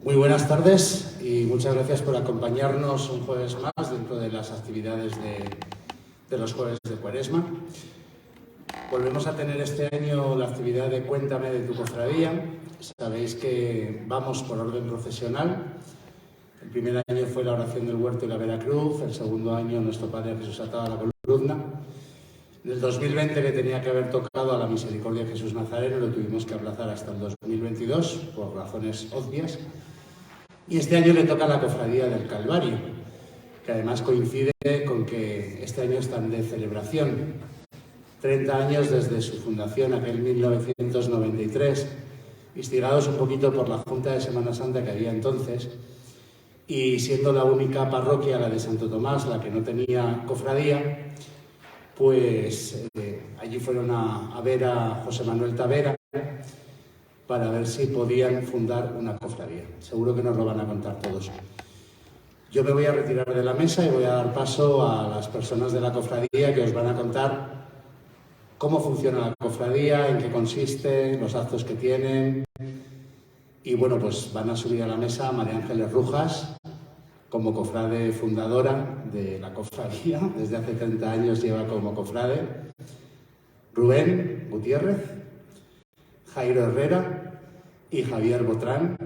Muy buenas tardes y muchas gracias por acompañarnos un jueves más dentro de las actividades de los jueves de Cuaresma. Volvemos a tener este año la actividad de Cuéntame de tu cofradía. Sabéis que vamos por orden procesional. El primer año fue la oración del huerto y la Veracruz, el segundo año nuestro Padre Jesús atado a la columna. En el 2020 le tenía que haber tocado a la Misericordia de Jesús Nazareno, lo tuvimos que aplazar hasta el 2022 por razones obvias. Y este año le toca a la Cofradía del Calvario, que además coincide con que este año están de celebración. 30 años desde su fundación, aquel 1993, instigados un poquito por la Junta de Semana Santa que había entonces, y siendo la única parroquia, la de Santo Tomás, la que no tenía cofradía, pues allí fueron a ver a José Manuel Tavera para ver si podían fundar una cofradía. Seguro que nos lo van a contar todos. Yo me voy a retirar de la mesa y voy a dar paso a las personas de la cofradía que os van a contar cómo funciona la cofradía, en qué consiste, los actos que tienen. Y bueno, pues van a subir a la mesa María Ángeles Rujas, como cofrade fundadora de la cofradía, desde hace 30 años lleva como cofrade, Rubén Gutiérrez, Jairo Herrera y Javier Botrán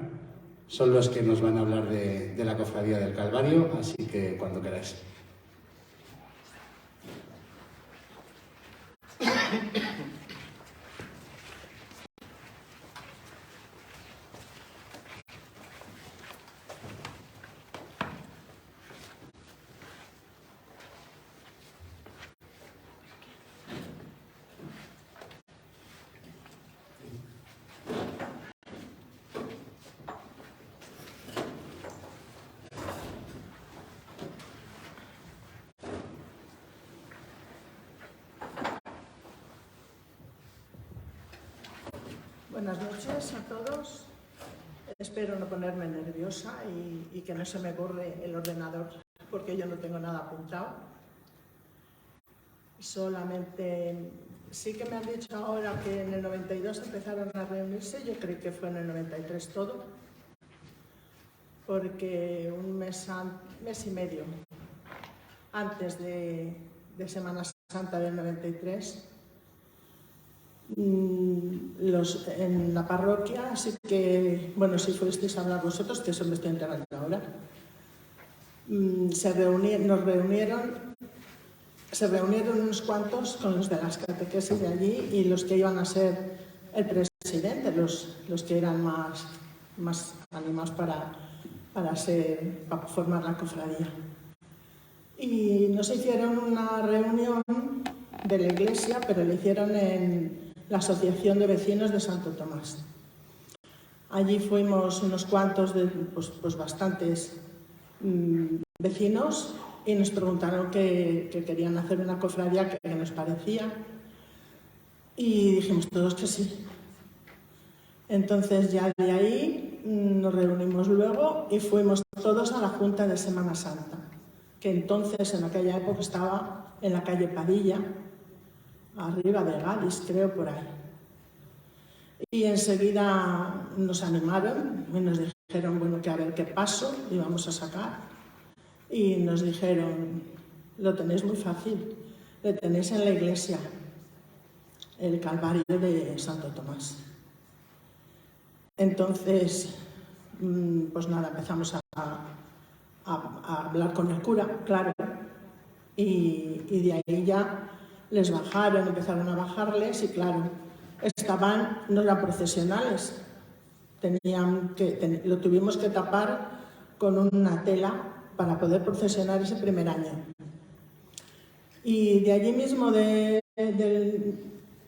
son los que nos van a hablar de la Cofradía del Calvario, así que cuando queráis. Buenas noches a todos. Espero no ponerme nerviosa y que no se me borre el ordenador, porque yo no tengo nada apuntado. Solamente sí que me han dicho ahora que en el 92 empezaron a reunirse, yo creo que fue en el 93 todo, porque un mes y medio antes de Semana Santa del 93, en la parroquia, así que, bueno, si fuisteis a hablar vosotros, que eso me estoy enterando ahora, se reunieron unos cuantos con los de las catequesis de allí y los que iban a ser el presidente, los que eran más animados para formar la cofradía. Y nos hicieron una reunión de la iglesia, pero la hicieron en la Asociación de Vecinos de Santo Tomás. Allí fuimos unos cuantos, pues bastantes vecinos, y nos preguntaron que querían hacer una cofradía, que nos parecía, y dijimos todos que sí. Entonces ya de ahí nos reunimos luego y fuimos todos a la Junta de Semana Santa, que entonces en aquella época estaba en la calle Padilla, arriba de Galis, creo, por ahí. Y enseguida nos animaron y nos dijeron, bueno, que a ver qué paso íbamos a sacar. Y nos dijeron, lo tenéis muy fácil, lo tenéis en la iglesia, el Calvario de Santo Tomás. Entonces, pues nada, empezamos a hablar con el cura, claro, y de ahí ya les bajaron, empezaron a bajarles y claro, no eran procesionales, lo tuvimos que tapar con una tela para poder procesionar ese primer año. Y de allí mismo, de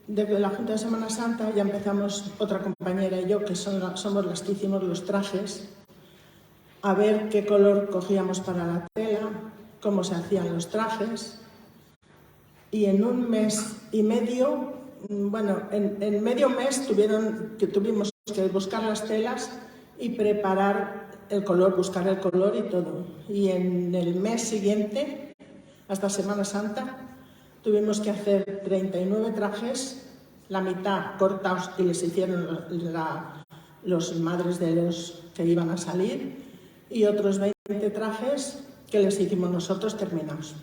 la Junta de Semana Santa, ya empezamos otra compañera y yo, que somos las que hicimos los trajes, a ver qué color cogíamos para la tela, cómo se hacían los trajes. Y en un mes y medio, bueno, en medio mes tuvimos que buscar las telas y preparar el color, buscar el color y todo. Y en el mes siguiente, hasta Semana Santa, tuvimos que hacer 39 trajes, la mitad cortados y les hicieron los madres de los que iban a salir, y otros 20 trajes que les hicimos nosotros terminados,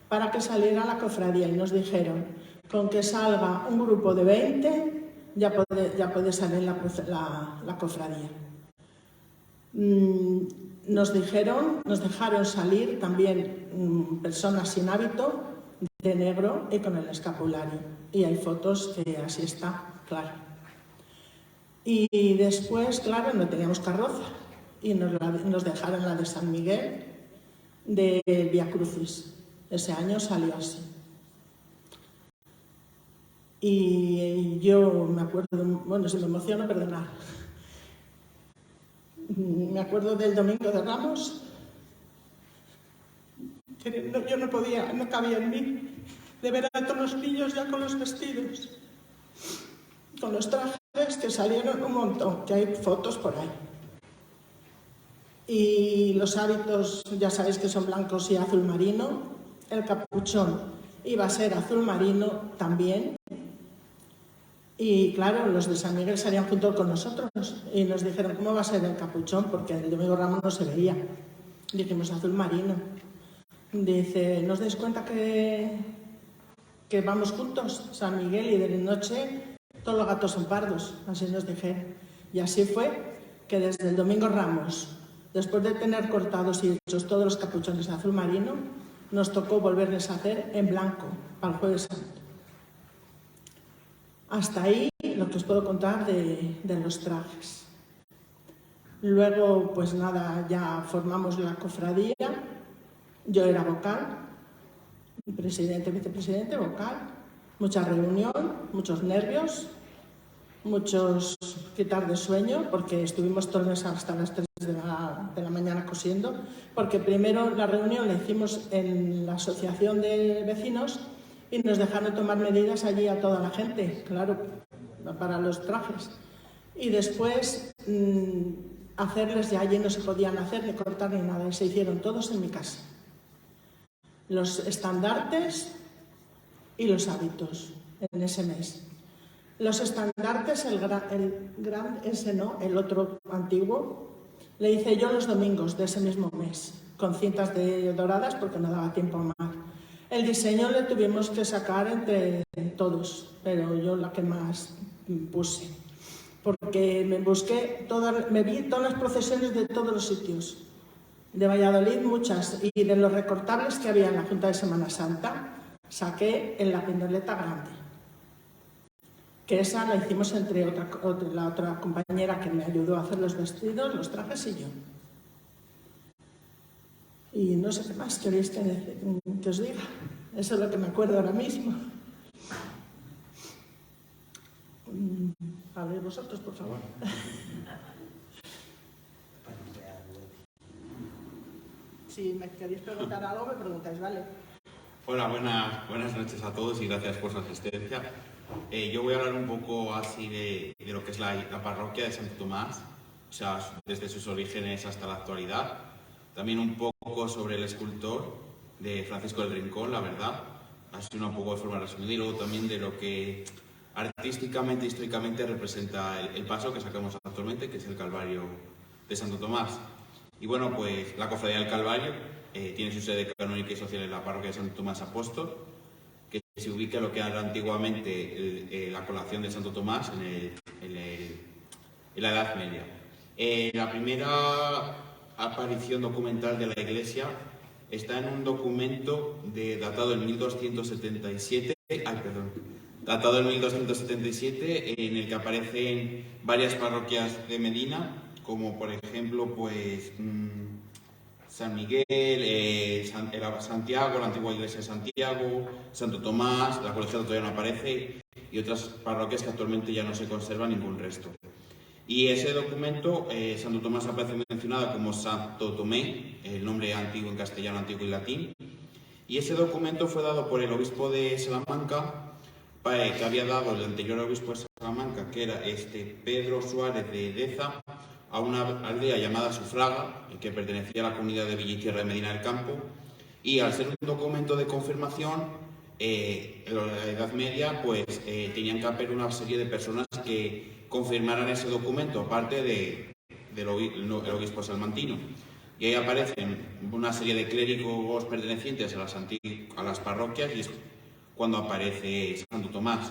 para que saliera la cofradía, y nos dijeron, con que salga un grupo de 20, ya puede salir la cofradía. Nos dejaron salir también personas sin hábito, de negro y con el escapulario. Y hay fotos que así está, claro. Y después, claro, no teníamos carroza y nos dejaron la de San Miguel de Vía Crucis. Ese año salió así. Y yo me acuerdo, bueno, si me emociono, perdonad. Me acuerdo del Domingo de Ramos, que yo no podía, no cabía en mí, de ver a todos los niños ya con los vestidos, con los trajes, que salieron un montón, que hay fotos por ahí. Y los hábitos, ya sabéis que son blancos y azul marino. El capuchón iba a ser azul marino también. Y claro, los de San Miguel salían junto con nosotros y nos dijeron, ¿cómo va a ser el capuchón? Porque el Domingo Ramos no se veía. Dijimos, azul marino. Dice, ¿no os dais cuenta que vamos juntos, San Miguel, y de noche todos los gatos son pardos? Así nos dijeron. Y así fue que desde el Domingo Ramos, después de tener cortados y hechos todos los capuchones de azul marino, nos tocó volverles a hacer en blanco para el Jueves Santo. Hasta ahí lo que os puedo contar de los trajes. Luego, pues nada, ya formamos la cofradía. Yo era vocal, presidente, vicepresidente, vocal. Mucha reunión, muchos nervios, muchos quitar de sueño, porque estuvimos todos hasta las 3 de la mañana cosiendo, porque primero la reunión la hicimos en la asociación de vecinos y nos dejaron tomar medidas allí a toda la gente, claro, para los trajes. Y después hacerles, ya allí no se podían hacer ni cortar ni nada, y se hicieron todos en mi casa. Los estandartes y los hábitos en ese mes. Los estandartes, el gran, ese no, el otro antiguo, le hice yo los domingos de ese mismo mes, con cintas doradas porque no daba tiempo más. El diseño le tuvimos que sacar entre todos, pero yo la que más puse, porque me vi todas las procesiones de todos los sitios, de Valladolid muchas, y de los recortables que había en la Junta de Semana Santa, saqué en la pindoleta grande, que esa la hicimos entre la otra compañera que me ayudó a hacer los vestidos, los trajes y yo. Y no sé qué más queréis que os diga. Eso es lo que me acuerdo ahora mismo. Habléis vosotros, por favor. Si me queréis preguntar algo, me preguntáis, ¿vale? Hola, buenas noches a todos y gracias por su asistencia. Yo voy a hablar un poco así de lo que es la parroquia de Santo Tomás, o sea, desde sus orígenes hasta la actualidad. También un poco sobre el escultor de Francisco del Rincón, la verdad, así un poco de forma resumida, y luego también de lo que artísticamente, históricamente representa el paso que sacamos actualmente, que es el Calvario de Santo Tomás. Y bueno, pues la Cofradía del Calvario tiene su sede canónica y social en la parroquia de Santo Tomás Apóstol, que se ubica en lo que era antiguamente la colación de Santo Tomás en la Edad Media. La primera aparición documental de la iglesia está en un documento datado en 1277, en el que aparecen varias parroquias de Medina, como por ejemplo pues San Miguel, Santiago, la antigua iglesia de Santiago, Santo Tomás, la colegiata todavía no aparece, y otras parroquias que actualmente ya no se conserva ningún resto. Y ese documento, Santo Tomás aparece mencionada como Santo Tomé, el nombre antiguo en castellano, antiguo y latín, y ese documento fue dado por el obispo de Salamanca, que había dado el anterior obispo de Salamanca, que era Pedro Suárez de Deza, a una aldea llamada Sufraga, que pertenecía a la comunidad de Villa y Tierra de Medina del Campo, y al ser un documento de confirmación, en la Edad Media, pues tenían que haber una serie de personas que confirmaran ese documento, aparte del obispo salmantino. Y ahí aparecen una serie de clérigos pertenecientes a las parroquias, y es cuando aparece Santo Tomás.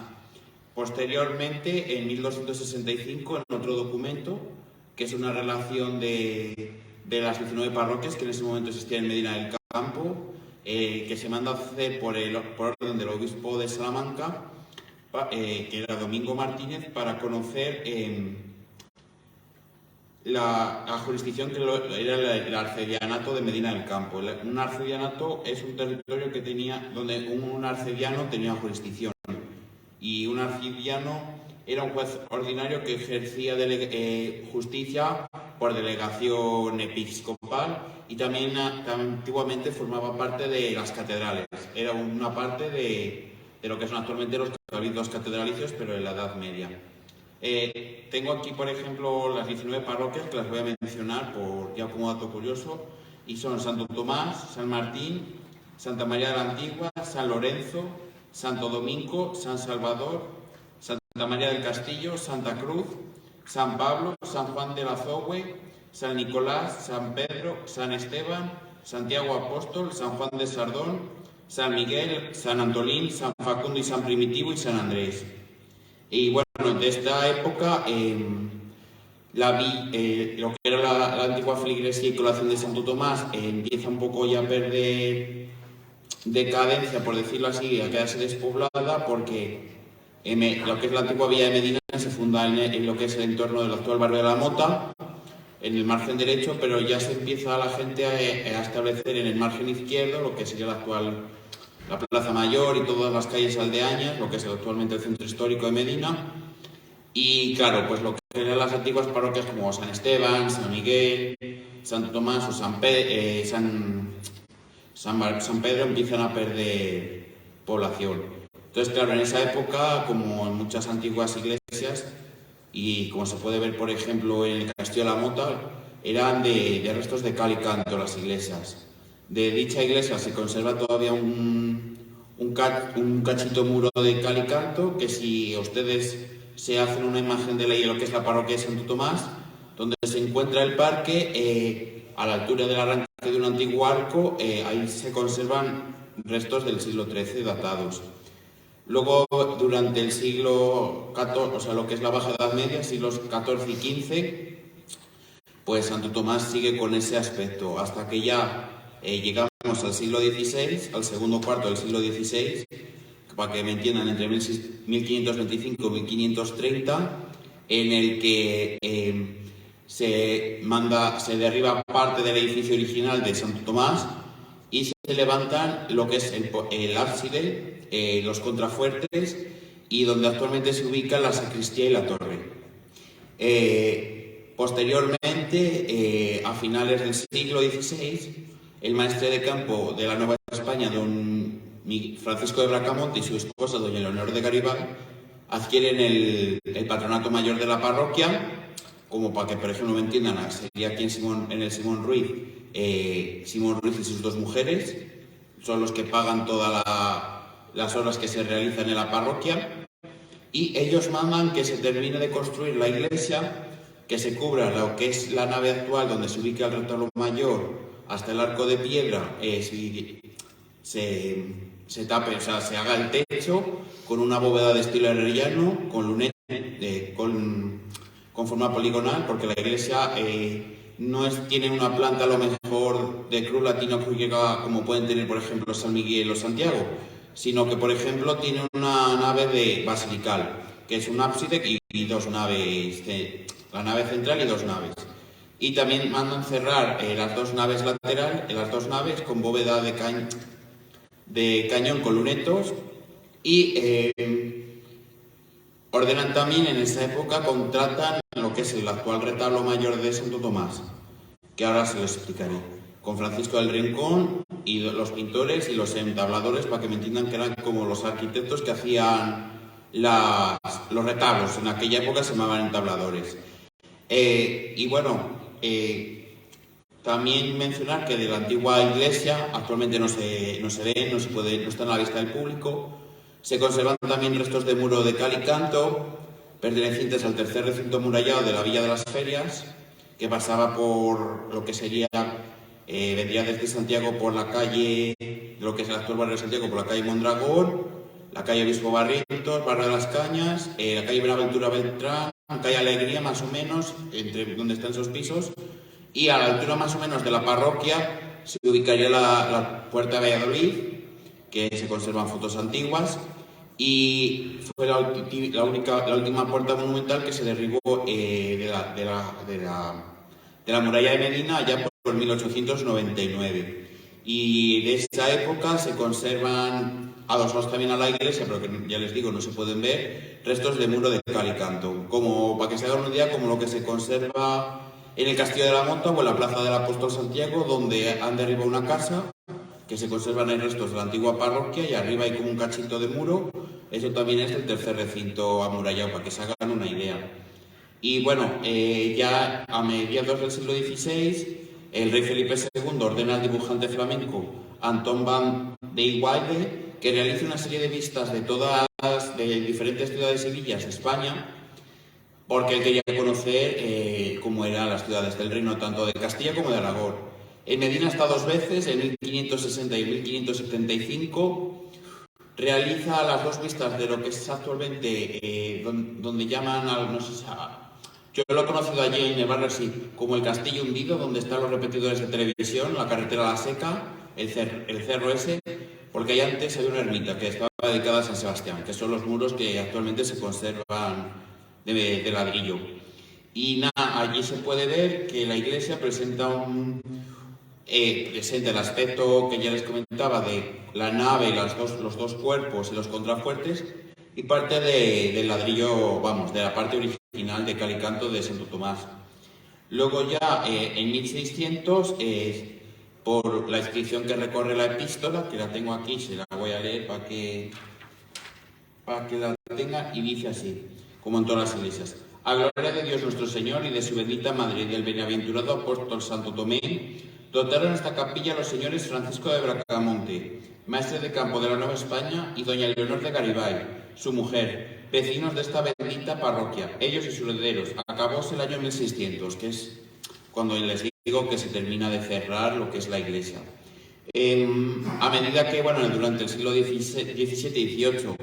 Posteriormente, en 1265, en otro documento, que es una relación de las 19 parroquias que en ese momento existían en Medina del Campo, que se manda a hacer por orden del obispo de Salamanca, que era Domingo Martínez, para conocer la jurisdicción que era el arcedianato de Medina del Campo. Un arcedianato es un territorio donde un arcediano tenía jurisdicción, y un arcediano era un juez ordinario que ejercía justicia por delegación episcopal, y también antiguamente formaba parte de las catedrales. Era una parte de lo que son actualmente los cabildos catedralicios, pero en la Edad Media. Tengo aquí, por ejemplo, las 19 parroquias, que las voy a mencionar ya como dato curioso, y son Santo Tomás, San Martín, Santa María de la Antigua, San Lorenzo, Santo Domingo, San Salvador, Santa María del Castillo, Santa Cruz, San Pablo, San Juan de la Zogue, San Nicolás, San Pedro, San Esteban, Santiago Apóstol, San Juan de Sardón, San Miguel, San Antolín, San Facundo y San Primitivo y San Andrés. Y bueno, de esta época, lo que era la antigua feligresía y colación de Santo Tomás empieza un poco ya a perder decadencia, por decirlo así, a quedarse despoblada, porque lo que es la antigua villa de Medina se funda en lo que es el entorno del actual barrio de la Mota, en el margen derecho, pero ya se empieza la gente a establecer en el margen izquierdo, lo que sería la Plaza Mayor y todas las calles aldeañas, lo que es actualmente el centro histórico de Medina. Y claro, pues lo que eran las antiguas parroquias como San Esteban, San Miguel, Santo Tomás o San Pedro empiezan a perder población. Entonces, claro, en esa época, como en muchas antiguas iglesias, y como se puede ver, por ejemplo, en el Castillo de la Mota, eran de restos de cal y canto las iglesias. De dicha iglesia se conserva todavía un cachito muro de cal y canto, que si ustedes se hacen una imagen de lo que es la parroquia de Santo Tomás, donde se encuentra el parque, a la altura del arranque de un antiguo arco, ahí se conservan restos del siglo XIII datados. Luego, durante el siglo XIV, o sea, lo que es la Baja Edad Media, siglos XIV y XV, pues Santo Tomás sigue con ese aspecto, hasta que ya llegamos al siglo XVI, al segundo cuarto del siglo XVI, para que me entiendan, entre 1525 y 1530, en el que se derriba parte del edificio original de Santo Tomás y se levantan lo que es el ábside, los contrafuertes, y donde actualmente se ubican la sacristía y la torre. Posteriormente, a finales del siglo XVI, el maestre de campo de la Nueva España, don Francisco de Bracamonte, y su esposa, doña Leonor de Garibay, adquieren el patronato mayor de la parroquia, como para que, por ejemplo, me entiendan, sería aquí en el Simón Ruiz, Simón Ruiz y sus dos mujeres, son los que pagan todas las obras que se realizan en la parroquia, y ellos mandan que se termine de construir la iglesia, que se cubra lo que es la nave actual donde se ubica el retablo mayor hasta el arco de piedra, se tape, o sea, se haga el techo con una bóveda de estilo herreriano, con lunettes, con forma poligonal, porque la iglesia tiene una planta a lo mejor de cruz latina o cruz griega, como pueden tener, por ejemplo, San Miguel o Santiago, sino que, por ejemplo, tiene una nave basilical, que es un ábside y dos naves, la nave central y dos naves. Y también mandan cerrar las dos naves laterales, las dos naves con bóveda de cañón con lunetos, y ordenan también en esa época, contratan lo que es el actual retablo mayor de Santo Tomás, que ahora se los explicaré, con Francisco del Rincón y los pintores y los entabladores, para que me entiendan que eran como los arquitectos que hacían los retablos. En aquella época se llamaban entabladores. Y bueno, también mencionar que de la antigua iglesia actualmente no se ven, no están a la vista del público. Se conservan también restos de muro de cal y canto, pertenecientes al tercer recinto amurallado de la Villa de las Ferias, que pasaba por lo que sería, vendría desde Santiago por la calle, lo que es el actual barrio de Santiago, por la calle Mondragón, la calle Obispo Barrientos, barrio de las Cañas, la calle Buenaventura Beltrán, calle Alegría más o menos, entre donde están esos pisos, y a la altura más o menos de la parroquia se ubicaría la Puerta de Valladolid, que se conservan fotos antiguas, y fue la última puerta monumental que se derribó de la muralla de Medina allá por 1899. Y de esa época se conservan, adosados también a la iglesia, pero que ya les digo, no se pueden ver, restos de muro de cal y canto, como para que se hagan una idea, como lo que se conserva en el Castillo de la Mota o en la Plaza del Apóstol Santiago, donde han derribado una casa, que se conservan en restos de la antigua parroquia, y arriba hay como un cachito de muro. Eso también es el tercer recinto amurallado, para que se hagan una idea. Y bueno, ya a mediados del siglo XVI, el rey Felipe II ordena al dibujante flamenco Anton van der Weyde que realice una serie de vistas de diferentes ciudades y villas de España, porque él quería conocer cómo eran las ciudades del reino, tanto de Castilla como de Aragón. En Medina está 2 veces, en 1560 y 1575. Realiza las 2 vistas de lo que es actualmente, donde llaman, no sé si... Yo lo he conocido allí en el barrio así, como el Castillo Hundido, donde están los repetidores de televisión, la carretera La Seca, el cerro ese, porque ahí antes había una ermita que estaba dedicada a San Sebastián, que son los muros que actualmente se conservan de ladrillo. Y nada, allí se puede ver que la iglesia presenta presenta el aspecto que ya les comentaba de la nave, los dos cuerpos y los contrafuertes, y parte del ladrillo, vamos, de la parte original de cal y canto de Santo Tomás. Luego ya en 1600, por la inscripción que recorre la epístola, que la tengo aquí, se la voy a leer para que la tenga, y dice así, como en todas las iglesias: a gloria de Dios nuestro Señor y de su bendita Madre y del bienaventurado apóstol Santo Tomé, dotaron esta capilla los señores Francisco de Bracamonte, maestre de campo de la Nueva España, y doña Leonor de Garibay, su mujer, vecinos de esta bendita parroquia, ellos y sus herederos. Acabóse el año 1600, que es cuando les digo que se termina de cerrar lo que es la iglesia. A medida que, bueno, durante el siglo XVII y XVIII,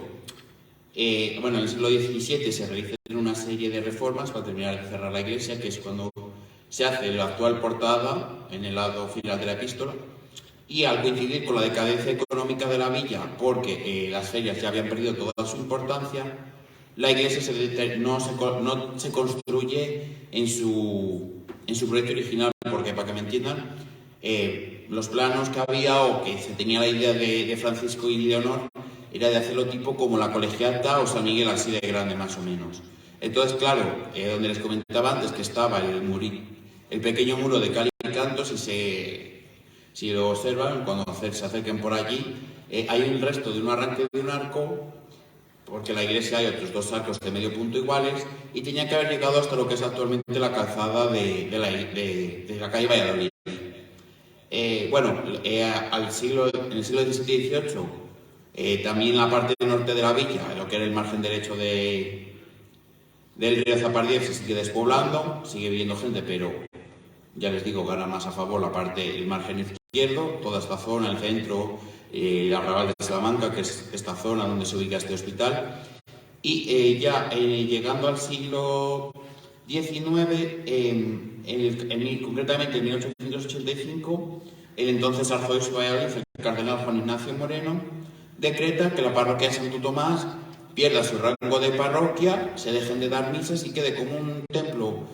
en el siglo XVII se realizan una serie de reformas para terminar de cerrar la iglesia, que es cuando se hace la actual portada en el lado final de la epístola, y al coincidir con la decadencia económica de la villa, porque las ferias ya habían perdido toda su importancia, la iglesia no se construye en su proyecto original, porque, para que me entiendan, los planos que había, o que se tenía la idea de Francisco y Leonor, era de hacerlo tipo como la Colegiata o San Miguel, así de grande más o menos. Entonces, claro, donde les comentaba antes que estaba el pequeño muro de cal y canto, si lo observan, cuando se acerquen por allí, hay un resto de un arranque de un arco, porque en la iglesia hay otros 2 arcos de medio punto iguales, y tenía que haber llegado hasta lo que es actualmente la calzada de la calle Valladolid. En el siglo XVII y XVIII, también la parte norte de la villa, lo que era el margen derecho del río Zapardiel, se sigue despoblando, sigue viviendo gente, pero ya les digo, gana más a favor el margen izquierdo, toda esta zona, el centro, el arrabal de Salamanca, que es esta zona donde se ubica este hospital. Y llegando al siglo XIX, concretamente en 1885, el entonces arzobispo de Valladolid, el cardenal Juan Ignacio Moreno, decreta que la parroquia de Santo Tomás pierda su rango de parroquia, se dejen de dar misas y quede como un templo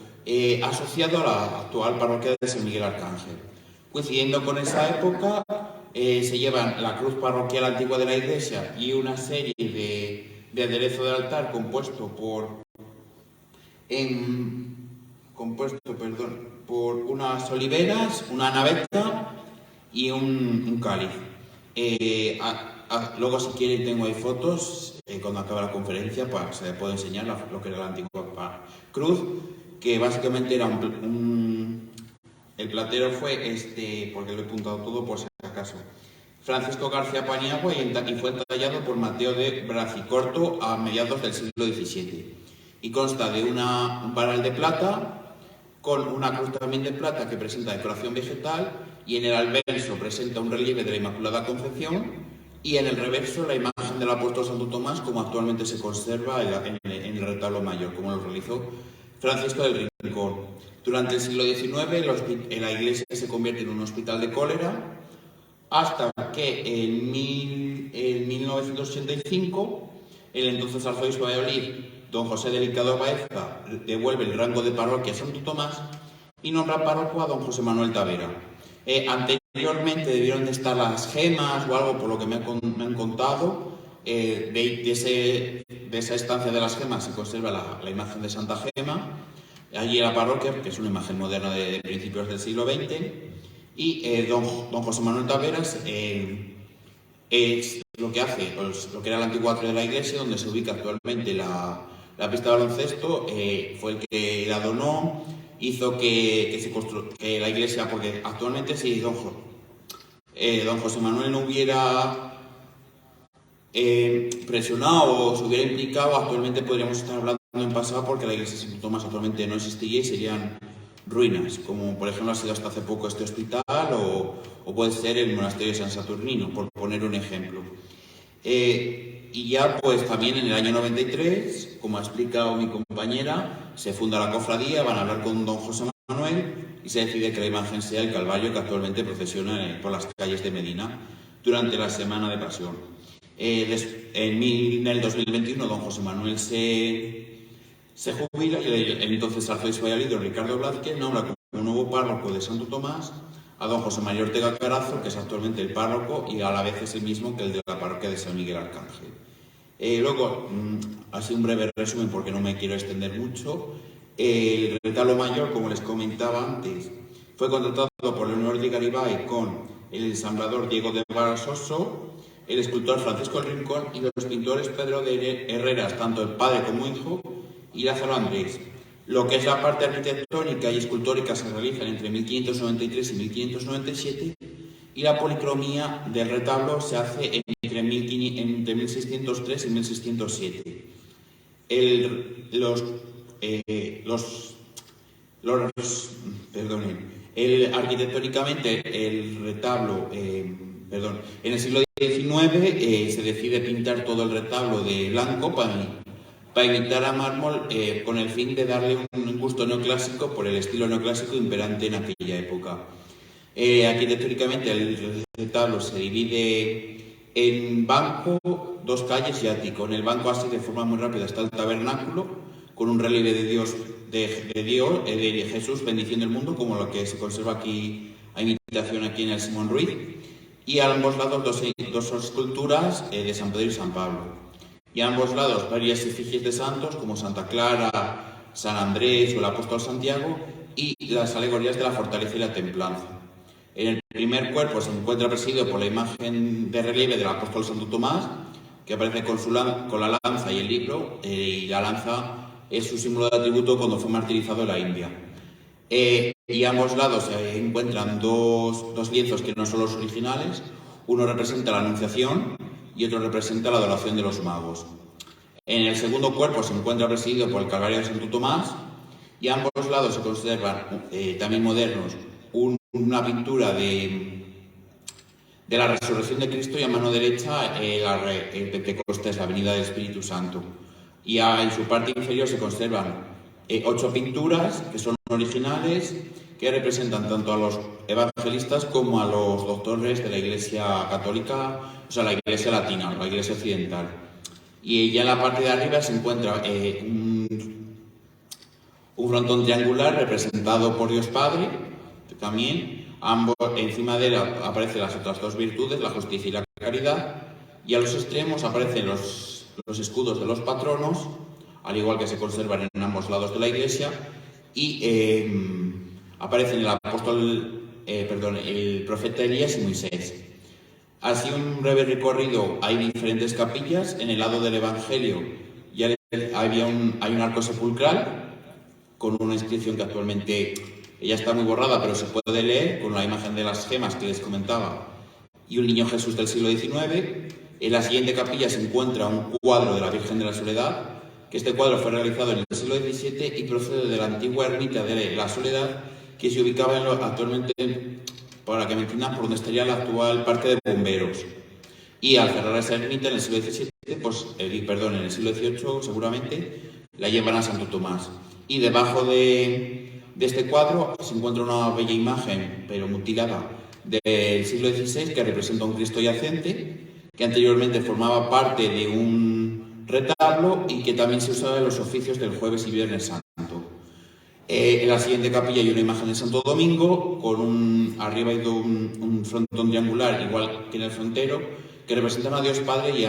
asociado a la actual parroquia de San Miguel Arcángel. Coincidiendo con esa época, se llevan la cruz parroquial antigua de la iglesia y una serie de aderezo del altar compuesto por unas oliveras, una naveta y un cáliz. Luego, si quieren, tengo ahí fotos, cuando acabe la conferencia, se les puedo enseñar lo que era la antigua cruz, que básicamente era el platero fue porque lo he apuntado todo por si acaso, Francisco García Paniagua, y fue tallado por Mateo de Bracicorto a mediados del siglo XVII. y consta de un varal de plata con una cruz también de plata que presenta decoración vegetal, y en el alverso presenta un relieve de la Inmaculada Concepción, y en el reverso la imagen del apóstol Santo Tomás, como actualmente se conserva en el retablo mayor, como lo realizó Francisco del Rincón. Durante el siglo XIX la iglesia se convierte en un hospital de cólera, hasta que en 1985 el entonces arzobispo de Valladolid, don José Delicado Baeza, devuelve el rango de parroquia a Santo Tomás y nombra párroco a don José Manuel Tavera. Anteriormente debieron de estar las gemas o algo, por lo que me han contado. De esa estancia de las gemas se conserva la imagen de Santa Gema, allí en la parroquia, que es una imagen moderna de principios del siglo XX, y don José Manuel Taveras es lo que hace, pues, lo que era el antiguo atrio de la iglesia, donde se ubica actualmente la pista de baloncesto, fue el que la donó, hizo que la iglesia, porque actualmente si don José Manuel no hubiera presionado o se hubiera implicado, actualmente podríamos estar hablando en pasado, porque la iglesia de Santo Tomás actualmente no existiría y serían ruinas, como por ejemplo ha sido hasta hace poco este hospital o puede ser el monasterio de San Saturnino, por poner un ejemplo. Y ya pues también en el año 93, como ha explicado mi compañera, se funda la cofradía, van a hablar con don José Manuel y se decide que la imagen sea el Calvario, que actualmente procesiona por las calles de Medina durante la Semana de Pasión. En el 2021 don José Manuel se jubila y el entonces arzobispo de Valladolid, don Ricardo Blázquez, nombra como nuevo párroco de Santo Tomás a don José María Ortega Carazo, que es actualmente el párroco y a la vez es el mismo que el de la parroquia de San Miguel Arcángel. Luego, así un breve resumen porque no me quiero extender mucho. El retablo mayor, como les comentaba antes, fue contratado por Leonor de Garibay con el ensamblador Diego de Barasoso, el escultor Francisco del Rincón y los pintores Pedro de Herreras, tanto el padre como hijo, y Lázaro Andrés. Lo que es la parte arquitectónica y escultórica se realiza entre 1593 y 1597, y la policromía del retablo se hace entre 1603 y 1607. Arquitectónicamente el retablo, en el siglo XIX se decide pintar todo el retablo de blanco para imitar a mármol, con el fin de darle un gusto neoclásico por el estilo neoclásico imperante en aquella época. Arquitectónicamente el retablo se divide en banco, dos calles y ático. En el banco, así de forma muy rápida, está el tabernáculo con un relieve de Jesús bendiciendo el mundo, como lo que se conserva aquí a imitación aquí en el Simón Ruiz, y a ambos lados dos esculturas de San Pedro y San Pablo. Y a ambos lados varias efigies de santos como Santa Clara, San Andrés o el apóstol Santiago, y las alegorías de la fortaleza y la templanza. En el primer cuerpo se encuentra presidido por la imagen de relieve del apóstol Santo Tomás, que aparece con la lanza y el libro, y la lanza es su símbolo de atributo cuando fue martirizado en la India. Y a ambos lados se encuentran dos lienzos que no son los originales. Uno representa la Anunciación y otro representa la adoración de los magos. En el segundo cuerpo se encuentra presidido por el Calvario de Santo Tomás, y a ambos lados se conservan, también modernos, una pintura de la resurrección de Cristo, y a mano derecha el Pentecostés, la venida del Espíritu Santo. Y en su parte inferior se conservan 8 pinturas que son originales, que representan tanto a los evangelistas como a los doctores de la Iglesia Católica, o sea, la Iglesia Latina, la Iglesia Occidental. Y ya en la parte de arriba se encuentra un frontón triangular representado por Dios Padre, también. Encima de él aparecen las otras dos virtudes, la justicia y la caridad, y a los extremos aparecen los escudos de los patronos, al igual que se conservan en ambos lados de la iglesia, y aparecen el profeta Elías y Moisés. Así, un breve recorrido. Hay diferentes capillas. En el lado del Evangelio ya hay un arco sepulcral con una inscripción que actualmente ya está muy borrada, pero se puede leer, con la imagen de las gemas que les comentaba, y un niño Jesús del siglo XIX. En la siguiente capilla se encuentra un cuadro de la Virgen de la Soledad, que este cuadro fue realizado en el siglo XVII y procede de la antigua ermita de la Soledad, que se ubicaba actualmente, por la que mencionan, por donde estaría el actual parque de bomberos. Y al cerrar esa ermita en el siglo XVII, en el siglo XVIII seguramente, la llevan a Santo Tomás. Y debajo de este cuadro se encuentra una bella imagen, pero mutilada, del siglo XVI, que representa a un Cristo yacente, que anteriormente formaba parte de un retablo y que también se usaba en los oficios del jueves y viernes santo. En la siguiente capilla hay una imagen de Santo Domingo, arriba hay un frontón triangular, igual que en el frontero, que representan a Dios Padre y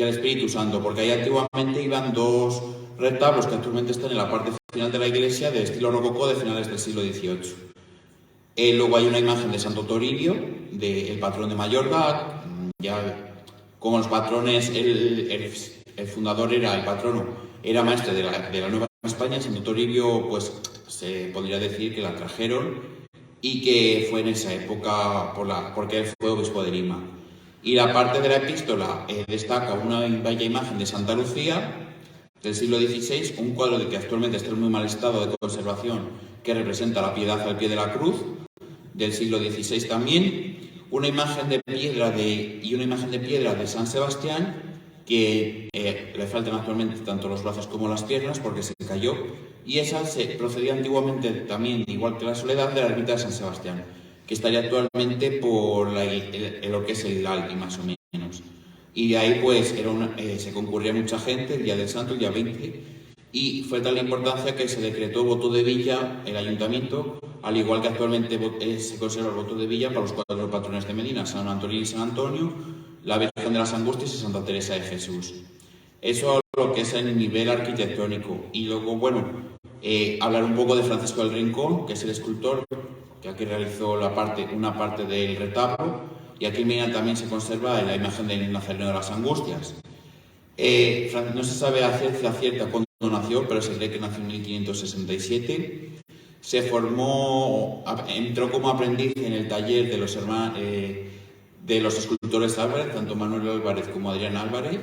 al Espíritu Santo, porque ahí antiguamente iban dos retablos que actualmente están en la parte final de la iglesia, de estilo rococó de finales del siglo XVIII. Luego hay una imagen de Santo Toribio, el patrón de Mallorca. Ya como los patrones, el fundador era el patrono, era maestre de la Nueva España. Santo Toribio, pues se podría decir que la trajeron y que fue en esa época porque él fue obispo de Lima. Y la parte de la epístola destaca una bella imagen de Santa Lucía del siglo XVI, un cuadro de que actualmente está en muy mal estado de conservación, que representa la piedad al pie de la cruz, del siglo XVI también, una imagen de piedra y una imagen de piedra de San Sebastián, que le faltan actualmente tanto los brazos como las piernas porque se cayó, y esa se procedía antiguamente también, igual que la Soledad, de la ermita de San Sebastián, que estaría actualmente por lo que es el Albi, más o menos. Y de ahí pues se concurría mucha gente el día del santo, el día 20, y fue tal la importancia que se decretó voto de villa el ayuntamiento, al igual que actualmente se conserva el voto de villa para los 4 patrones de Medina, San Antolín y San Antonio, la Virgen de las Angustias y Santa Teresa de Jesús. Eso lo que es el nivel arquitectónico. Y luego, bueno, hablar un poco de Francisco del Rincón, que es el escultor, que aquí realizó una parte del retablo, y aquí en Medina también se conserva la imagen del Nazareno de las Angustias. No se sabe a ciencia cierta cuándo nació, pero se cree que nació en 1567. Se entró como aprendiz en el taller de los escultores Álvarez, tanto Manuel Álvarez como Adrián Álvarez.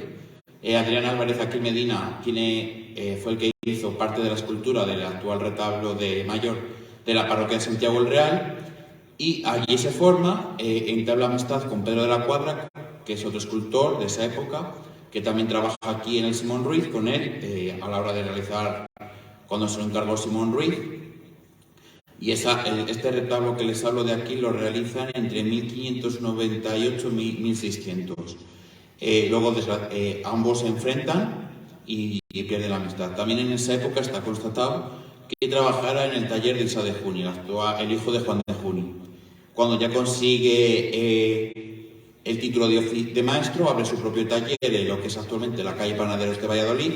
Adrián Álvarez aquí en Medina fue el que hizo parte de la escultura del actual retablo de mayor de la parroquia de Santiago el Real, y allí se forma, entabla amistad con Pedro de la Cuadra, que es otro escultor de esa época, que también trabaja aquí en el Simón Ruiz con él, a la hora de realizar, cuando se lo encargó Simón Ruiz. Y este retablo que les hablo de aquí lo realizan entre 1598 y 1600. Luego ambos se enfrentan y pierden la amistad. También en esa época está constatado que trabajara en el taller de Isa de Juni, el hijo de Juan de Juni. Cuando ya consigue el título de maestro, abre su propio taller en lo que es actualmente la calle Panaderos de Valladolid,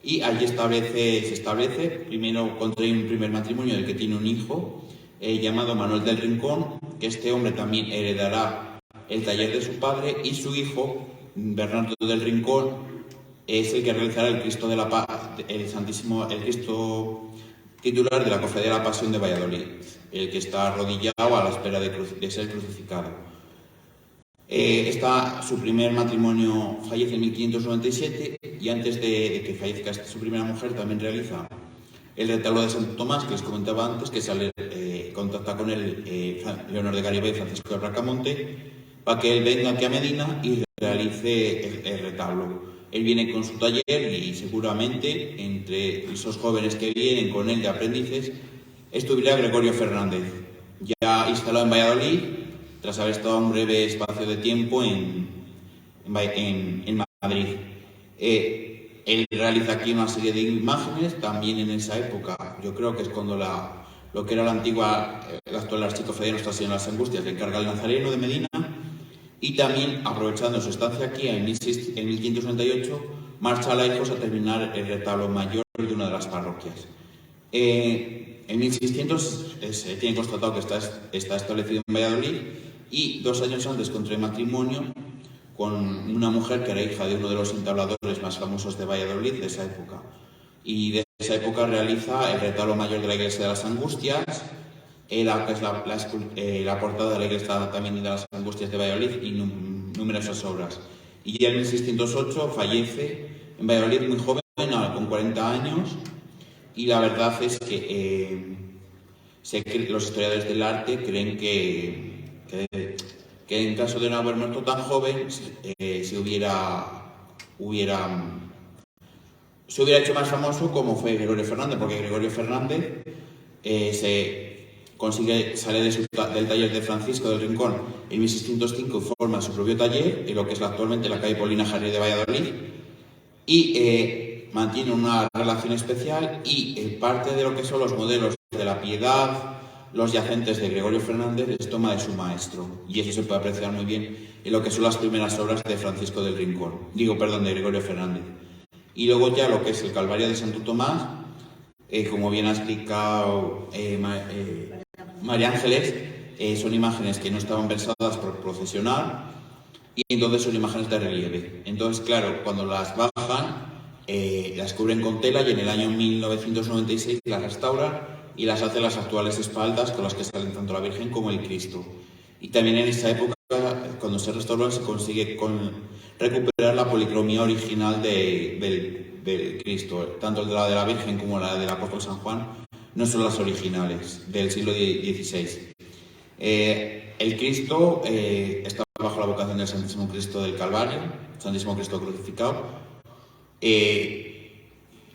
y allí se establece, primero contrae un primer matrimonio del que tiene un hijo llamado Manuel del Rincón, que este hombre también heredará el taller de su padre, y su hijo, Bernardo del Rincón, es el que realizará el Cristo de la Paz, el Cristo titular de la Cofradía de la Pasión de Valladolid, el que está arrodillado a la espera de ser crucificado. Su primer matrimonio fallece en 1597, y antes de que fallezca su primera mujer también realiza el retablo de Santo Tomás, que les comentaba antes, que sale contacta con él Leonor de Garibay y Francisco de Bracamonte, para que él venga aquí a Medina y realice el retablo. Él viene con su taller y seguramente entre esos jóvenes que vienen con él de aprendices estuviera Gregorio Fernández, ya instalado en Valladolid, tras haber estado un breve espacio de tiempo en Madrid. Él realiza aquí una serie de imágenes, también en esa época, yo creo que es cuando lo que era el actual archicofradía de Nuestra Señora de las Angustias le encarga el Nazareno de Medina, y también, aprovechando su estancia aquí en 1598, marcha a Laijos a terminar el retablo mayor de una de las parroquias. En 1600 se tiene constatado que está establecido en Valladolid, y 2 años antes contrae matrimonio con una mujer que era hija de uno de los entabladores más famosos de Valladolid de esa época. Y de esa época realiza el retablo mayor de la Iglesia de las Angustias, la portada de la Iglesia también de las Angustias de Valladolid, y numerosas obras. Y ya en 1608 fallece en Valladolid muy joven, con 40 años, y la verdad es que los historiadores del arte creen que en caso de no haber muerto tan joven se hubiera hecho más famoso como fue Gregorio Fernández, porque Gregorio Fernández sale del taller de Francisco del Rincón en 1605 y forma su propio taller en lo que es actualmente la calle Polina Jarry de Valladolid, y mantiene una relación especial, y parte de lo que son los modelos de la Piedad, los yacentes de Gregorio Fernández, les toma de su maestro, y eso se puede apreciar muy bien en lo que son las primeras obras de Francisco del Rincón, de Gregorio Fernández. Y luego ya lo que es el Calvario de Santo Tomás, como bien ha explicado María Ángeles, son imágenes que no estaban pensadas por procesionar, y entonces son imágenes de relieve. Entonces, claro, cuando las bajan, las cubren con tela, y en el año 1996 las restauran y las hacen las actuales espaldas con las que salen tanto la Virgen como el Cristo. Y también en esa época, cuando se restauran, se consigue recuperar la policromía original del Cristo. Tanto la de la Virgen como la del Apóstol San Juan no son las originales del siglo XVI. El Cristo está bajo la vocación del Santísimo Cristo del Calvario, Santísimo Cristo crucificado.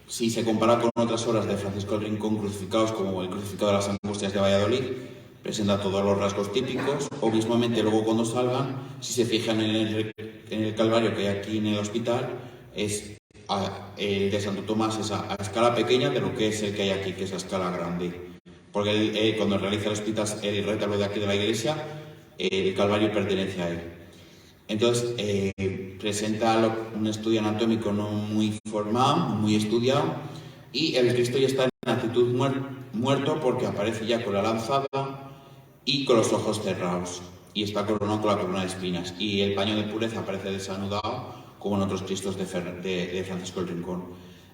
Si se compara con otras obras de Francisco del Rincón crucificados, como el Crucificado de las Angustias de Valladolid, presenta todos los rasgos típicos, o mismamente luego cuando salgan, si se fijan en el Calvario que hay aquí en el hospital, el de Santo Tomás es a escala pequeña de lo que es el que hay aquí, que es a escala grande. Porque cuando realiza el hospital, el retablo de aquí de la iglesia, el Calvario pertenece a él. Entonces, presenta un estudio anatómico no muy formado, muy estudiado, y el Cristo ya está en actitud muerto, porque aparece ya con la lanzada y con los ojos cerrados, y está coronado con la corona de espinas, y el paño de pureza aparece desanudado, como en otros Cristos de Francisco del Rincón.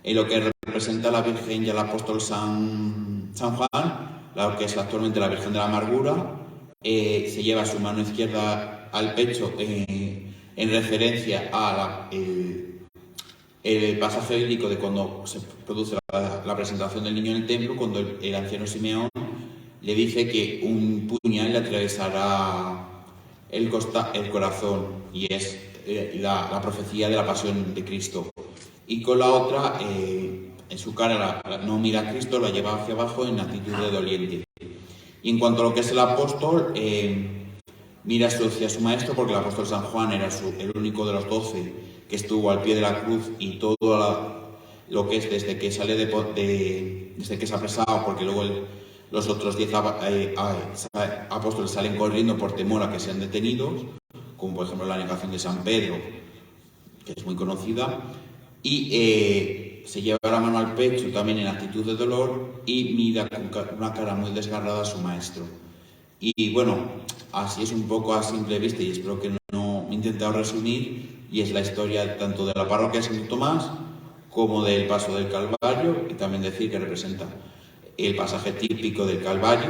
En lo que representa a la Virgen y al Apóstol San Juan, lo que es actualmente la Virgen de la Amargura, se lleva su mano izquierda al pecho en referencia a el pasaje bíblico de cuando se produce la presentación del niño en el templo, cuando el anciano Simeón le dice que un puñal le atravesará el corazón, y es la profecía de la pasión de Cristo. Y con la otra, en su cara no mira a Cristo, la lleva hacia abajo en actitud de doliente. Y en cuanto a lo que es el apóstol, mira hacia su maestro, porque el apóstol San Juan era el único de los 12 que estuvo al pie de la cruz, y todo lo que es desde que sale desde que es apresado, porque luego los otros 10 apóstoles salen corriendo por temor a que sean detenidos, como por ejemplo la negación de San Pedro, que es muy conocida, y se lleva la mano al pecho también en actitud de dolor, y mira con una cara muy desgarrada a su maestro. Y bueno, así es un poco a simple vista, y espero que no he intentado resumir, y es la historia tanto de la parroquia de Santo Tomás como del paso del Calvario, y también decir que representa el pasaje típico del Calvario.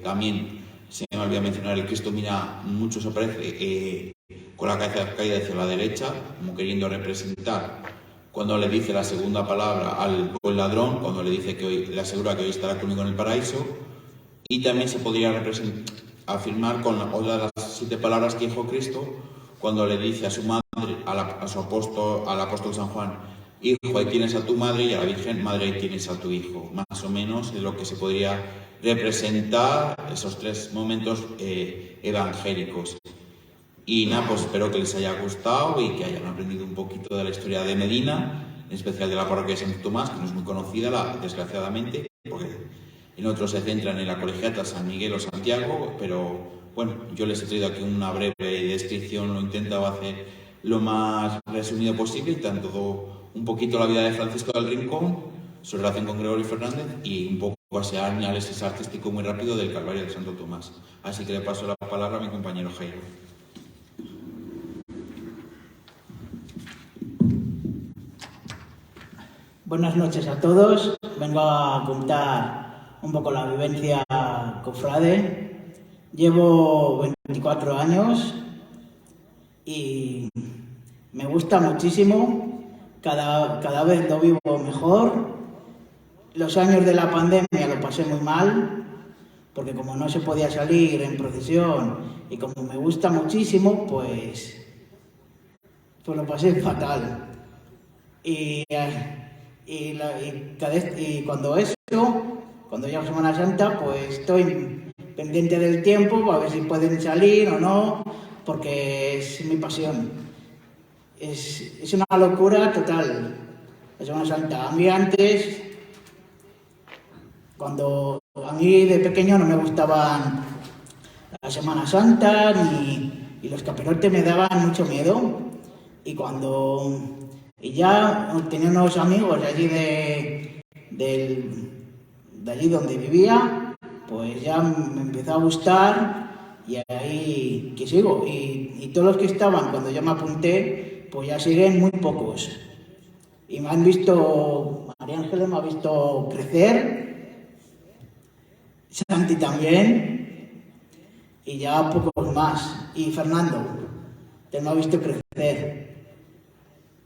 También se me olvidó mencionar, el Cristo mira mucho, se aparece con la cabeza caída hacia la derecha, como queriendo representar cuando le dice la segunda palabra al buen ladrón, cuando le dice le asegura que hoy estará conmigo en el paraíso. Y también se podría afirmar con otra de las 7 palabras que dijo Cristo, cuando le dice a su madre, al apóstol San Juan: hijo, ahí tienes a tu madre, y a la Virgen: madre, ahí tienes a tu hijo. Más o menos es lo que se podría representar esos 3 momentos evangélicos. Y nada, pues espero que les haya gustado y que hayan aprendido un poquito de la historia de Medina, en especial de la parroquia de Santo Tomás, que no es muy conocida, desgraciadamente, porque en otros se centran en la colegiata San Miguel o Santiago, pero bueno, yo les he traído aquí una breve descripción, lo he intentado hacer lo más resumido posible, y tanto un poquito la vida de Francisco del Rincón, su relación con Gregorio Fernández, y un poco ese análisis artístico muy rápido del Calvario de Santo Tomás. Así que le paso la palabra a mi compañero Jairo. Buenas noches a todos. Vengo a contar un poco la vivencia cofrade. Llevo 24 años y Me gusta muchísimo, cada vez lo vivo mejor. Los años de la pandemia lo pasé muy mal, porque como no se podía salir en procesión y como me gusta muchísimo, pues lo pasé fatal. Y cuando llega Semana Santa, pues estoy pendiente del tiempo, a ver si pueden salir o no, porque es mi pasión. Es una locura total la Semana Santa. A mí antes, a mí de pequeño no me gustaban la Semana Santa y los capirotes me daban mucho miedo. Y ya tenía unos amigos de allí de allí donde vivía, pues ya me empezó a gustar y ahí que sigo. Y todos los que estaban cuando yo me apunté, pues ya siguen muy pocos. Y María Ángeles me ha visto crecer, Santi también, y ya pocos más. Y Fernando, que me ha visto crecer.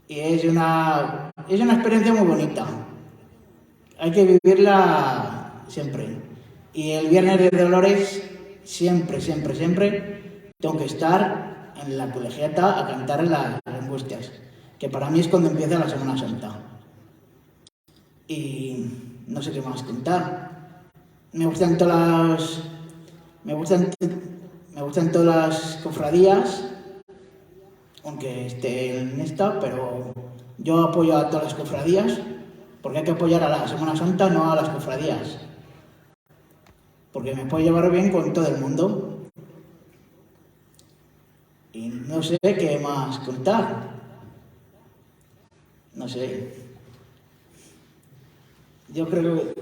Y es una experiencia muy bonita. Hay que vivirla siempre. Y el Viernes de Dolores, siempre tengo que estar en la colegiata a cantar en las angustias, que para mí es cuando empieza la Semana Santa. Y no sé qué más contar. Me gustan todas las cofradías, aunque esté en esta, pero yo apoyo a todas las cofradías, porque hay que apoyar a la Semana Santa, no a las cofradías, porque me puedo llevar bien con todo el mundo. Y no sé qué más contar. No sé. Yo creo que...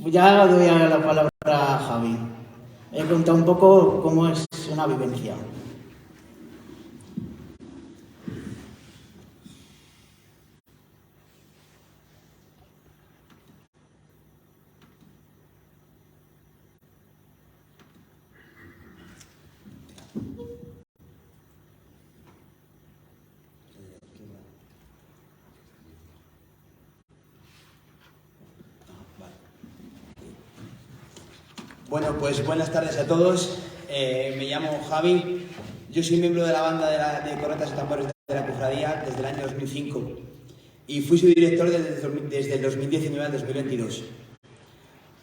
Ya doy la palabra a Javi. He contado un poco cómo es una vivencia. Bueno, pues buenas tardes a todos. Me llamo Javi. Yo soy miembro de la banda de cornetas y tambores de la cofradía desde el año 2005 y fui su director desde el 2019 al 2022.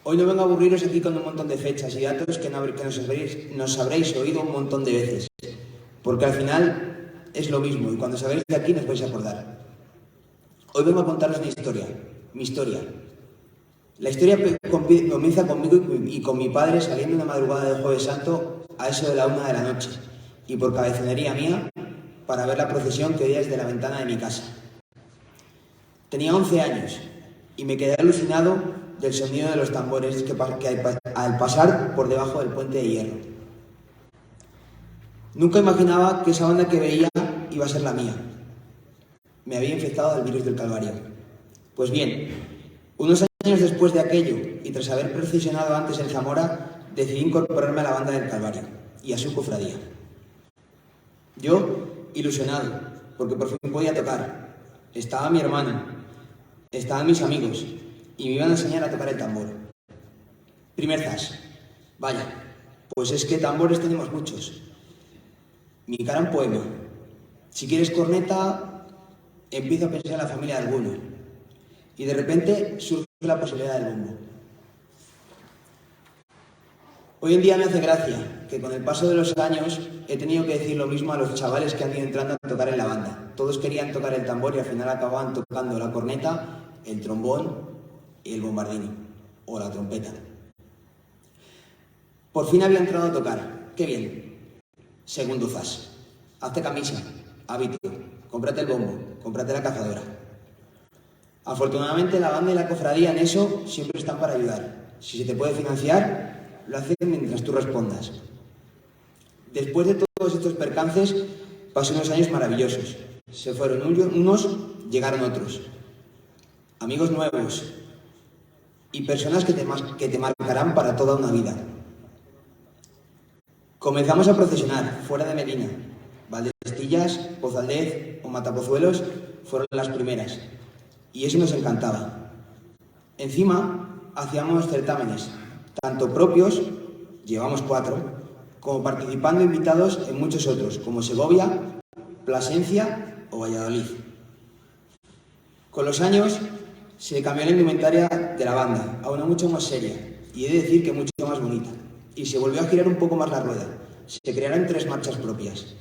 Hoy no vengo a aburriros aquí con un montón de fechas y datos que nos habréis oído un montón de veces, porque al final es lo mismo y cuando salgáis de aquí nos vais a acordar. Hoy vengo a contaros mi historia. La historia comienza conmigo y con mi padre saliendo una madrugada de Jueves Santo a eso de la 1 de la noche y por cabezonería mía para ver la procesión que veía desde la ventana de mi casa. Tenía 11 años y me quedé alucinado del sonido de los tambores que al pasar por debajo del puente de hierro. Nunca imaginaba que esa banda que veía iba a ser la mía. Me había infectado del virus del Calvario. Pues bien, unos años después de aquello, y tras haber procesionado antes en Zamora, decidí incorporarme a la banda del Calvario y a su cofradía. Yo, ilusionado, porque por fin podía tocar. Estaba mi hermano, estaban mis amigos, y me iban a enseñar a tocar el tambor. Primer zas. Vaya, pues es que tambores tenemos muchos. Mi cara en poema. Si quieres corneta, empiezo a pensar en la familia de alguno. Y de repente surge la posibilidad del bombo. Hoy en día me hace gracia que con el paso de los años he tenido que decir lo mismo a los chavales que han ido entrando a tocar en la banda. Todos querían tocar el tambor y al final acababan tocando la corneta, el trombón y el bombardino, o la trompeta. Por fin había entrado a tocar. ¡Qué bien! Segundo zas. Hazte camisa, hábito, cómprate el bombo, cómprate la cazadora. Afortunadamente la banda y la cofradía en eso siempre están para ayudar. Si se te puede financiar, lo hacen mientras tú respondas. Después de todos estos percances, pasé unos años maravillosos. Se fueron unos, llegaron otros. Amigos nuevos y personas que te marcarán para toda una vida. Comenzamos a procesionar fuera de Medina, Valdestilla, Torrecillas, Pozaldez o Matapozuelos fueron las primeras, y eso nos encantaba. Encima, hacíamos certámenes, tanto propios, llevamos 4, como participando invitados en muchos otros, como Segovia, Plasencia o Valladolid. Con los años se cambió la indumentaria de la banda a una mucho más seria, y he de decir que mucho más bonita, y se volvió a girar un poco más la rueda. Se crearon 3 marchas propias: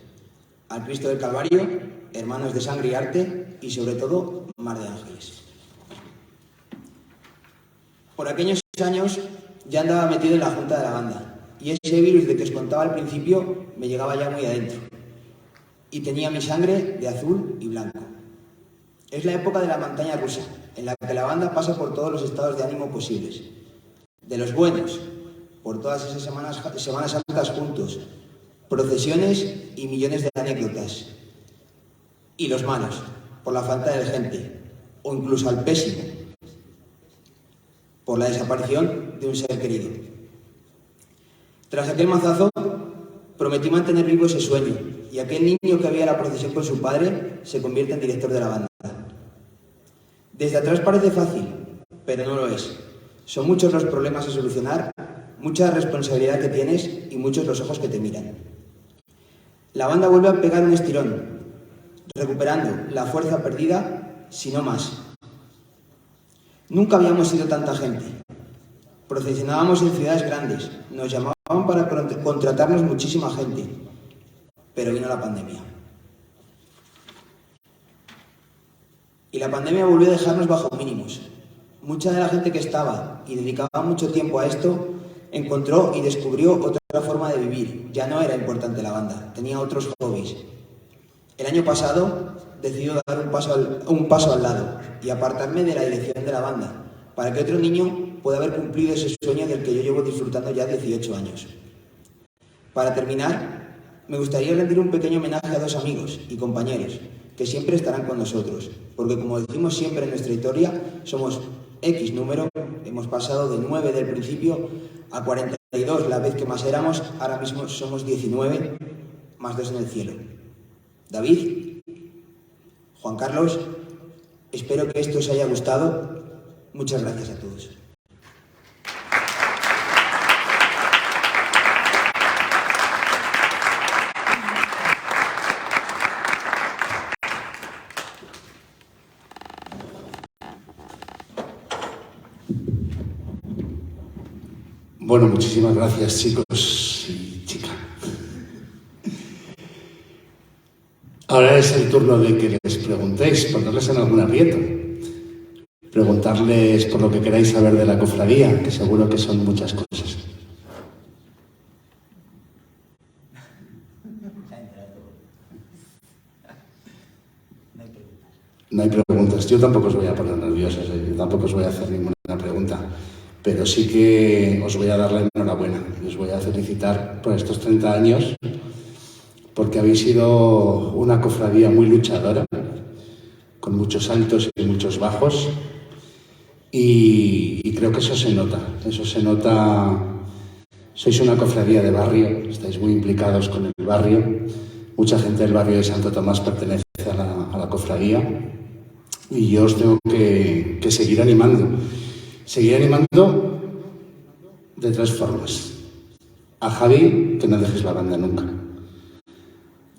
Al Cristo del Calvario, Hermanos de Sangre y Arte y, sobre todo, Mar de Ángeles. Por aquellos años ya andaba metido en la junta de la banda, y ese virus de que os contaba al principio me llegaba ya muy adentro, y tenía mi sangre de azul y blanco. Es la época de la montaña rusa, en la que la banda pasa por todos los estados de ánimo posibles. De los buenos, por todas esas semanas santas juntos, procesiones y millones de anécdotas. Y los malos, por la falta de gente, o incluso al pésimo, por la desaparición de un ser querido. Tras aquel mazazo, prometí mantener vivo ese sueño, y aquel niño que había la procesión con su padre se convierte en director de la banda. Desde atrás parece fácil, pero no lo es. Son muchos los problemas a solucionar, mucha responsabilidad que tienes y muchos los ojos que te miran. La banda vuelve a pegar un estirón, recuperando la fuerza perdida, si no más. Nunca habíamos sido tanta gente. Procesionábamos en ciudades grandes, nos llamaban para contratarnos muchísima gente, pero vino la pandemia. Y la pandemia volvió a dejarnos bajo mínimos. Mucha de la gente que estaba y dedicaba mucho tiempo a esto encontró y descubrió otra forma de vivir. Ya no era importante la banda, tenía otros hobbies. El año pasado decidí dar un paso al lado y apartarme de la dirección de la banda, para que otro niño pueda haber cumplido ese sueño del que yo llevo disfrutando ya 18 años. Para terminar, me gustaría rendir un pequeño homenaje a 2 amigos y compañeros que siempre estarán con nosotros, porque como decimos siempre en nuestra historia, somos X número, hemos pasado de 9 del principio a 42 la vez que más éramos, ahora mismo somos 19, más 2 en el cielo. David, Juan Carlos, espero que esto os haya gustado. Muchas gracias a todos. Bueno, muchísimas gracias, chicos y chicas. Ahora es el turno de que les preguntéis, ponerles en algún aprieto. Preguntarles por lo que queráis saber de la cofradía, que seguro que son muchas cosas. No hay preguntas. Yo tampoco os voy a poner nerviosos, yo tampoco os voy a hacer ninguna pregunta. Pero sí que os voy a dar la enhorabuena. Os voy a felicitar por estos 30 años, porque habéis sido una cofradía muy luchadora, con muchos altos y muchos bajos, y creo que eso se nota. Sois una cofradía de barrio, estáis muy implicados con el barrio. Mucha gente del barrio de Santo Tomás pertenece a la cofradía, y yo os tengo que seguir animando. Seguir animando de 3 formas. A Javi, que no dejes la banda nunca.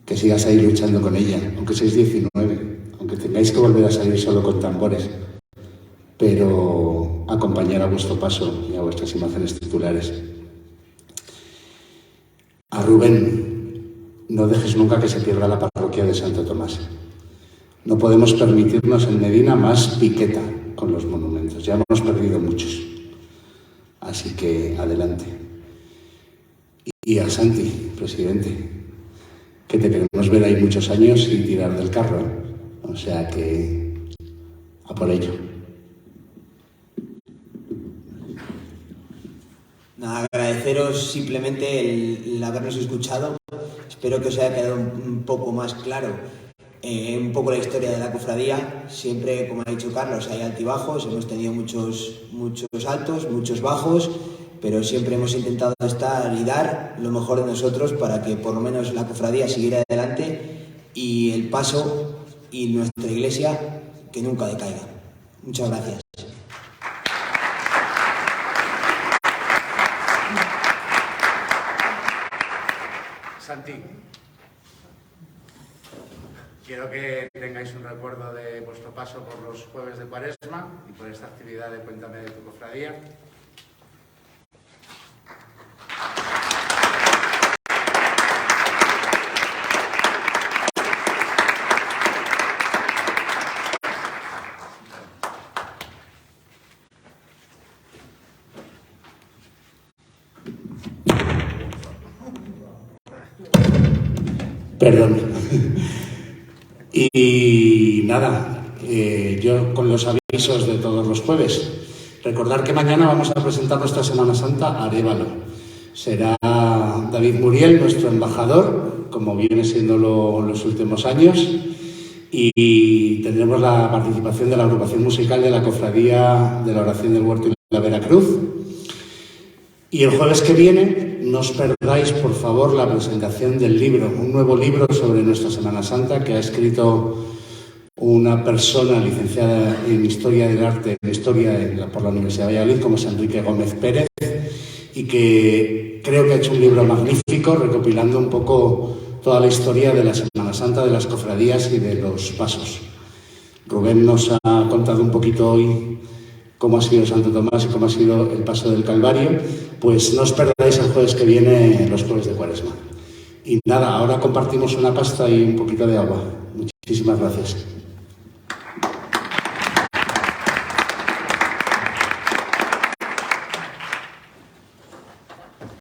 Que sigas ahí luchando con ella, aunque seáis 19, aunque tengáis que volver a salir solo con tambores, pero acompañar a vuestro paso y a vuestras imágenes titulares. A Rubén, no dejes nunca que se pierda la parroquia de Santo Tomás. No podemos permitirnos en Medina más piqueta con los monumentos. Ya hemos perdido muchos. Así que adelante. Y a Santi, presidente, que te queremos ver ahí muchos años y tirar del carro. O sea que a por ello. Nada, agradeceros simplemente el habernos escuchado. Espero que os haya quedado un poco más claro un poco la historia de la cofradía. Siempre, como ha dicho Carlos, hay altibajos, hemos tenido muchos altos, muchos bajos, pero siempre hemos intentado estar y dar lo mejor de nosotros para que por lo menos la cofradía siguiera adelante, y paso y nuestra iglesia que nunca decaiga. Muchas gracias. Santi, quiero que tengáis un recuerdo de vuestro paso por los jueves de Cuaresma y por esta actividad de Cuéntame de tu cofradía. Perdón. Y nada, yo con los avisos de todos los jueves. Recordar que mañana vamos a presentar nuestra Semana Santa a Arévalo. Será David Muriel, nuestro embajador, como viene siendo los últimos años, y tendremos la participación de la agrupación musical de la Cofradía de la Oración del Huerto y la Veracruz. Y el jueves que viene, no os perdáis, por favor, la presentación del libro, un nuevo libro sobre nuestra Semana Santa que ha escrito una persona licenciada en Historia del Arte, en Historia por la Universidad de Valladolid, como es Enrique Gómez Pérez, y que creo que ha hecho un libro magnífico recopilando un poco toda la historia de la Semana Santa, de las cofradías y de los pasos. Rubén nos ha contado un poquito hoy cómo ha sido Santo Tomás y cómo ha sido el paso del Calvario. Pues no os perdáis el jueves que viene los jueves de Cuaresma. Y nada, ahora compartimos una pasta y un poquito de agua. Muchísimas gracias.